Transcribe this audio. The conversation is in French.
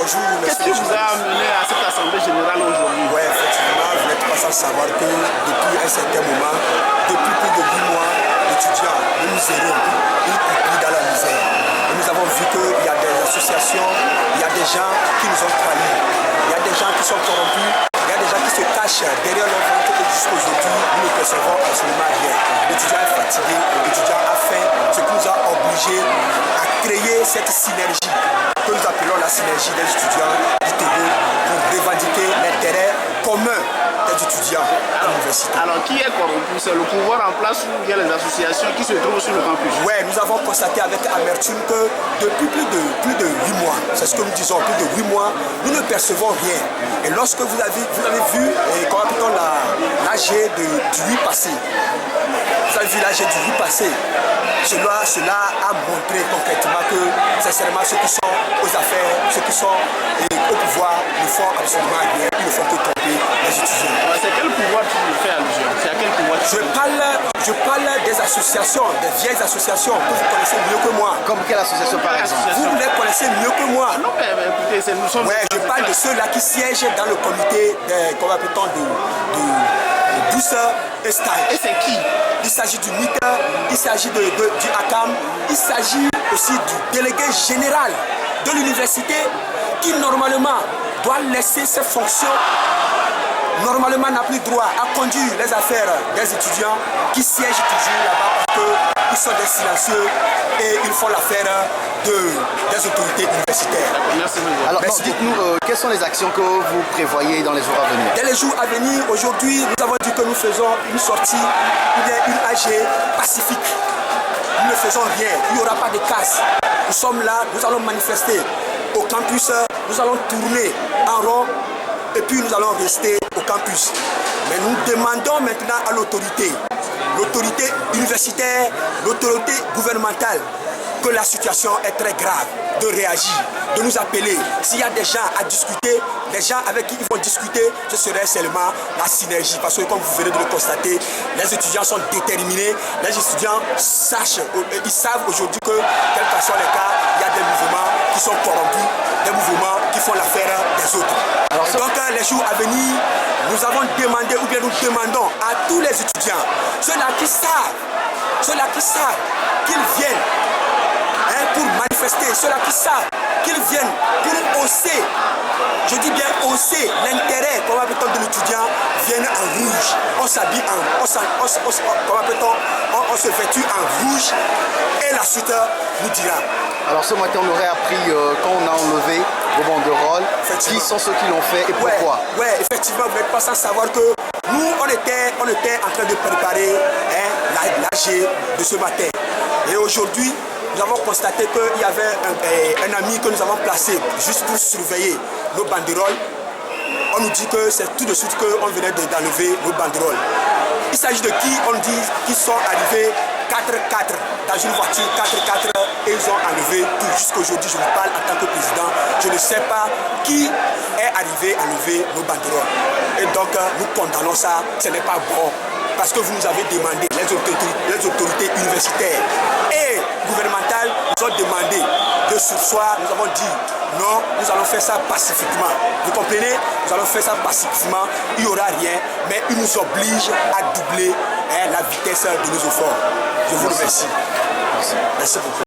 Bonjour, Qu'est-ce qui vous a amené à cette assemblée générale aujourd'hui? Oui, effectivement, vous n'êtes pas sans savoir que depuis un certain moment, depuis plus de 8 mois, l'étudiant, le miséreux, il plie dans la misère. Et nous avons vu qu'il y a des associations, il y a des gens qui nous ont trahis, il y a des gens qui sont corrompus, il y a des gens qui se cachent derrière leur ventre et jusqu'aujourd'hui, nous ne percevons absolument rien. L'étudiant est fatigué, l'étudiant a faim, ce qui nous a obligés à créer cette synergie que nous appelons la synergie des étudiants du Togo pour revendiquer l'intérêt commun des étudiants à l'université. Alors qui est corrompu? C'est le pouvoir en place ou bien les associations qui se trouvent sur le campus? Oui, nous avons constaté avec amertume que depuis plus de 8 mois, c'est ce que nous disons, plus de 8 mois, nous ne percevons rien. Et lorsque vous avez vu, comment appelle-t-on l'AG du 8 passé, vous avez vu l'AG du 8 passé, cela a montré concrètement que, sincèrement, ceux qui sont aux affaires, ceux qui sont au pouvoir ne font absolument rien, ils ne font que tromper les étudiants. C'est quel pouvoir tu fais allusion? C'est à quel pouvoir je parle des associations, des vieilles associations que vous connaissez mieux que moi. Comme quelle association par exemple? Vous les connaissez mieux que moi. Non, mais écoutez, nous sommes... Ouais, je parle de ceux-là qui siègent dans le comité de Boussa et Style. Et c'est qui? Il s'agit du MITA, il s'agit du ACAM, il s'agit aussi du délégué général de l'université qui normalement doit laisser ses fonctions, normalement n'a plus droit à conduire les affaires des étudiants qui siègent toujours là-bas parce qu'ils sont des silencieux et ils font l'affaire des autorités universitaires. Merci. Alors dites-nous, quelles sont les actions que vous prévoyez dans les jours à venir? Dans les jours à venir, aujourd'hui, nous avons dit que nous faisons une sortie, une AG pacifique. Nous ne faisons rien, il n'y aura pas de casse. Nous sommes là, nous allons manifester au campus, nous allons tourner en rond et puis nous allons rester au campus. Mais nous demandons maintenant à l'autorité universitaire, l'autorité gouvernementale, que la situation est très grave, de réagir, de nous appeler. S'il y a des gens à discuter, des gens avec qui ils vont discuter, ce serait seulement la synergie. Parce que comme vous venez de le constater, les étudiants sont déterminés, les étudiants ils savent aujourd'hui que, quels que soient les cas, il y a des mouvements qui sont corrompus, des mouvements qui font l'affaire des autres. Alors, donc les jours à venir, nous avons demandé, ou bien nous demandons à tous les étudiants, ceux-là qui savent qu'ils viennent pour manifester, ceux-là qui savent qu'ils viennent pour hausser, je dis bien hausser l'intérêt, comment appelle-t-on, de l'étudiant, viennent en rouge. On s'habille on se vêtut en rouge et la suite nous dira. Alors ce matin on aurait appris quand on a enlevé vos banderoles, qui sont ceux qui l'ont fait et pourquoi? Oui, effectivement, vous n'êtes pas sans savoir que nous on était en train de préparer l'AG de ce matin. Et aujourd'hui, nous avons constaté qu'il y avait un ami que nous avons placé juste pour surveiller nos banderoles. On nous dit que c'est tout de suite qu'on venait d'enlever nos banderoles. Il s'agit de qui? On dit qu'ils sont arrivés 4-4 dans une voiture 4-4 et ils ont enlevé tout. Jusqu'aujourd'hui, je vous parle en tant que président. Je ne sais pas qui est arrivé à enlever nos banderoles. Et donc, nous condamnons ça. Ce n'est pas bon. Parce que vous nous avez demandé, les autorités universitaires et gouvernementales nous ont demandé de surseoir. Nous avons dit non, nous allons faire ça pacifiquement. Vous comprenez? Nous allons faire ça pacifiquement. Il n'y aura rien, mais ils nous obligent à doubler la vitesse de nos efforts. Je vous remercie. Merci beaucoup.